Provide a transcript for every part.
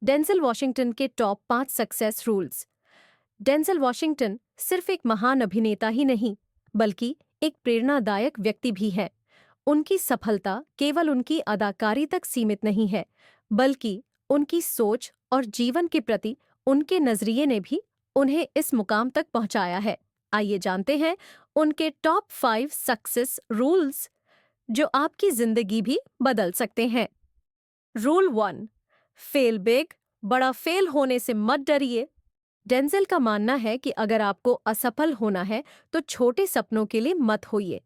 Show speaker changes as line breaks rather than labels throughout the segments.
Denzel Washington के top 5 success rules. Denzel Washington सिर्फ एक महान अभिनेता ही नहीं, बल्कि एक प्रेरणादायक व्यक्ति भी है। उनकी सफलता केवल उनकी अदाकारी तक सीमित नहीं है, बल्कि उनकी सोच और जीवन के प्रति उनके नजरिए ने भी उन्हें इस मुकाम तक पहुंचाया है। आइए जानते हैं उनके टॉप 5 सक्सेस रूल्स, जो आपकी जिंदगी भी बदल सकते हैं। Rule 1, fail big. बड़ा फेल होने से मत डरिए। डेंजल का मानना है कि अगर आपको असफल होना है तो छोटे सपनों के लिए मत होइए,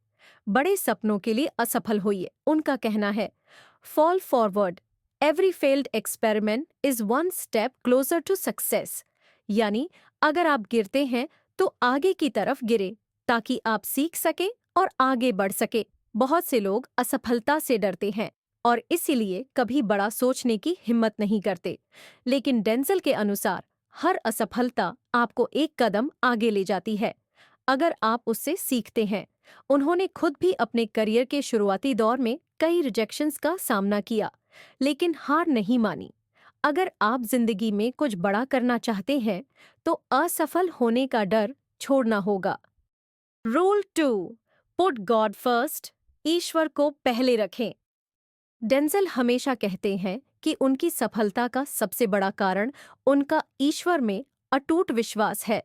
बड़े सपनों के लिए असफल होइए। उनका कहना है, fall forward, every failed experiment is one step closer to success. यानी अगर आप गिरते हैं तो आगे की तरफ गिरे, ताकि आप सीख सके और आगे बढ़ सके। बहुत से लोग असफलता से डरते हैं और इसीलिए कभी बड़ा सोचने की हिम्मत नहीं करते, लेकिन डेंजल के अनुसार हर असफलता आपको एक कदम आगे ले जाती है, अगर आप उससे सीखते हैं। उन्होंने खुद भी अपने करियर के शुरुआती दौर में कई रिजेक्शंस का सामना किया, लेकिन हार नहीं मानी। अगर आप जिंदगी में कुछ बड़ा करना चाहते हैं, तो असफल होने का डर छोड़ना होगा। रूल 2, पुट गॉड फर्स्ट, ईश्वर को पहले रखें। डेंजल हमेशा कहते हैं कि उनकी सफलता का सबसे बड़ा कारण उनका ईश्वर में अटूट विश्वास है।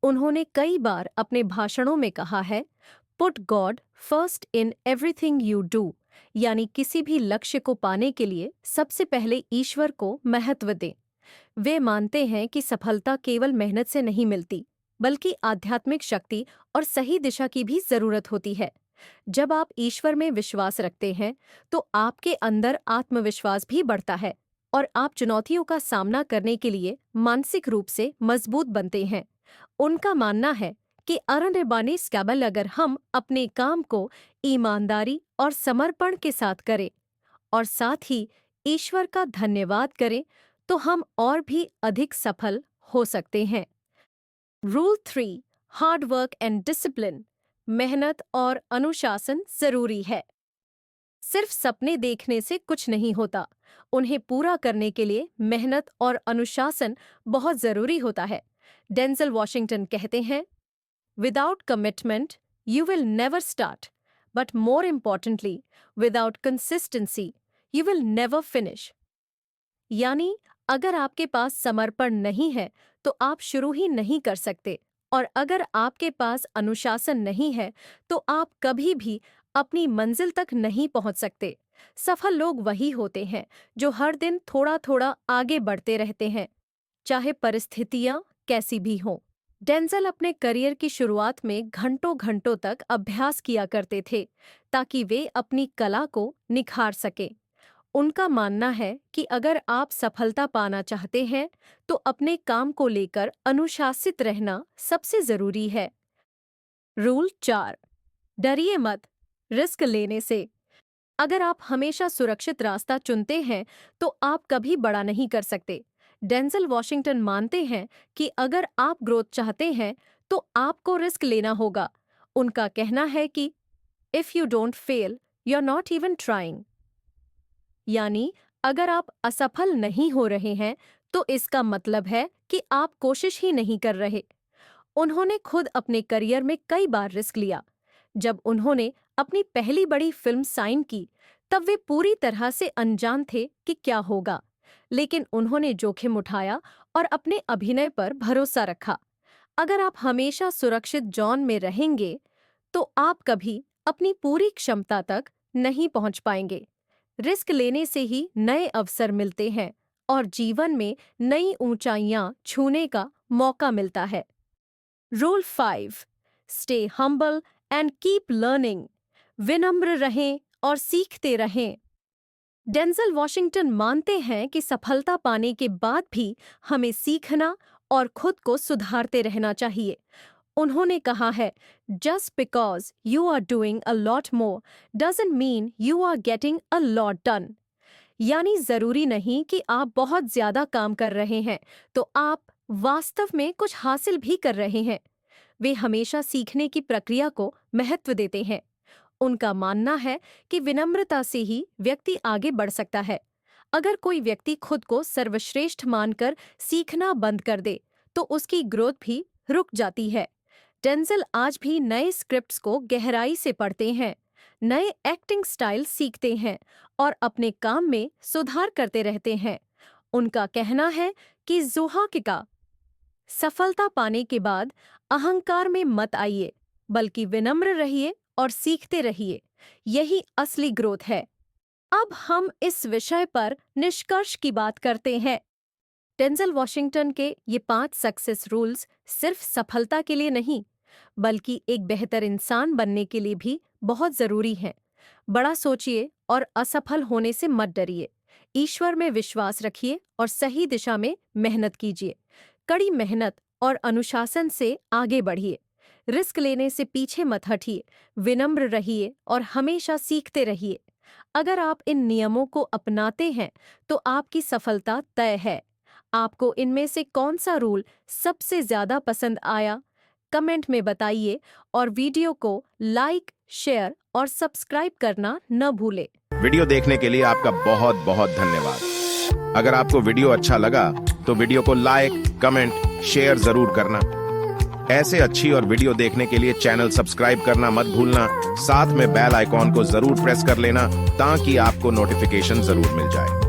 उन्होंने कई बार अपने भाषणों में कहा है, put God first in everything you do, यानी किसी भी लक्ष्य को पाने के लिए सबसे पहले ईश्वर को महत्व दें। वे मानते हैं कि सफलता केवल मेहनत से नहीं मिलती, बल्कि आध्यात्मिक शक्ति और सही दिशा की भी जरूरत होती है। जब आप ईश्वर में विश्वास रखते हैं, तो आपके अंदर आत्मविश्वास भी बढ़ता है और आप चुनौतियों का सामना करने के लिए मानसिक रूप से मजबूत बनते हैं। उनका मानना है कि अरण्यबानी स्कैबल, अगर हम अपने काम को ईमानदारी और समर्पण के साथ करें और साथ ही ईश्वर का धन्यवाद करें, तो हम और भी अधिक सफल हो सकते हैं। Rule 3, hard work and discipline, मेहनत और अनुशासन जरूरी है। सिर्फ सपने देखने से कुछ नहीं होता, उन्हें पूरा करने के लिए मेहनत और अनुशासन बहुत जरूरी होता है। डेंजल वॉशिंगटन कहते हैं, without commitment you will never start, but more importantly without consistency you will never finish. यानी अगर आपके पास समर्पण नहीं है तो आप शुरू ही नहीं कर सकते, और अगर आपके पास अनुशासन नहीं है तो आप कभी भी अपनी मंजिल तक नहीं पहुंच सकते। सफल लोग वही होते हैं जो हर दिन थोड़ा थोड़ा आगे बढ़ते रहते हैं, चाहे परिस्थितियां कैसी भी हों। डेंजल अपने करियर की शुरुआत में घंटों घंटों तक अभ्यास किया करते थे, ताकि वे अपनी कला को निखार सकें। उनका मानना है कि अगर आप सफलता पाना चाहते हैं, तो अपने काम को लेकर अनुशासित रहना सबसे जरूरी है। रूल 4, डरिए मत रिस्क लेने से। अगर आप हमेशा सुरक्षित रास्ता चुनते हैं, तो आप कभी बड़ा नहीं कर सकते। डेंजल वॉशिंगटन मानते हैं कि अगर आप ग्रोथ चाहते हैं, तो आपको रिस्क लेना होगा। उनका कहना है कि if you don't fail, you are not even trying. यानी अगर आप असफल नहीं हो रहे हैं, तो इसका मतलब है कि आप कोशिश ही नहीं कर रहे। उन्होंने खुद अपने करियर में कई बार रिस्क लिया। जब उन्होंने अपनी पहली बड़ी फिल्म साइन की, तब वे पूरी तरह से अनजान थे कि क्या होगा, लेकिन उन्होंने जोखिम उठाया और अपने अभिनय पर भरोसा रखा। अगर आप हमेशा सुरक्षित जोन में रहेंगे, तो आप कभी अपनी पूरी क्षमता तक नहीं पहुंच पाएंगे। रिस्क लेने से ही नए अवसर मिलते हैं और जीवन में नई ऊंचाइयां छूने का मौका मिलता है। Rule 5, stay humble and keep learning, विनम्र रहें और सीखते रहें। डेंजल वॉशिंगटन मानते हैं कि सफलता पाने के बाद भी हमें सीखना और खुद को सुधारते रहना चाहिए। उन्होंने कहा है, just because you are doing a lot more doesn't mean you are getting a lot done. यानी जरूरी नहीं कि आप बहुत ज्यादा काम कर रहे हैं तो आप वास्तव में कुछ हासिल भी कर रहे हैं। वे हमेशा सीखने की प्रक्रिया को महत्व देते हैं। उनका मानना है कि विनम्रता से ही व्यक्ति आगे बढ़ सकता है। अगर कोई व्यक्ति खुद को सर्वश्रेष्ठ मानकर सीखना बंद कर दे तो उसकी ग्रोथ भी रुक जाती है। डेंजल आज भी नए स्क्रिप्ट्स को गहराई से पढ़ते हैं, नए एक्टिंग स्टाइल सीखते हैं और अपने काम में सुधार करते रहते हैं। उनका कहना है कि ज़ुहाकिका सफलता पाने के बाद अहंकार में मत आइए, बल्कि विनम्र रहिए और सीखते रहिए। यही असली ग्रोथ है। अब हम इस विषय पर निष्कर्ष की बात करते हैं। डेंजल वॉशिंगटन के ये 5 सक्सेस रूल्स सिर्फ सफलता के लिए नहीं, बल्कि एक बेहतर इंसान बनने के लिए भी बहुत जरूरी हैं। बड़ा सोचिए और असफल होने से मत डरिए। ईश्वर में विश्वास रखिए और सही दिशा में मेहनत कीजिए। कड़ी मेहनत और अनुशासन से आगे बढ़िए। रिस्क लेने से पीछे मत हटिए। विनम्र रहिए और हमेशा सीखते रहिए। अगर आप इन नियमों को अपनाते हैं तो आपकी सफलता तय है। आपको इनमें से कौन सा रूल सबसे ज्यादा पसंद आया? कमेंट में बताइए और वीडियो को लाइक, शेयर और सब्सक्राइब करना न भूलें।
वीडियो देखने के लिए आपका बहुत बहुत धन्यवाद। अगर आपको वीडियो अच्छा लगा तो वीडियो को लाइक, कमेंट, शेयर जरूर करना। ऐसे अच्छी और वीडियो देखने के लिए चैनल सब्सक्राइब करना मत भूलना। साथ में बेल आइकॉन को जरूर प्रेस कर लेना ताकि आपको नोटिफिकेशन जरूर मिल जाए।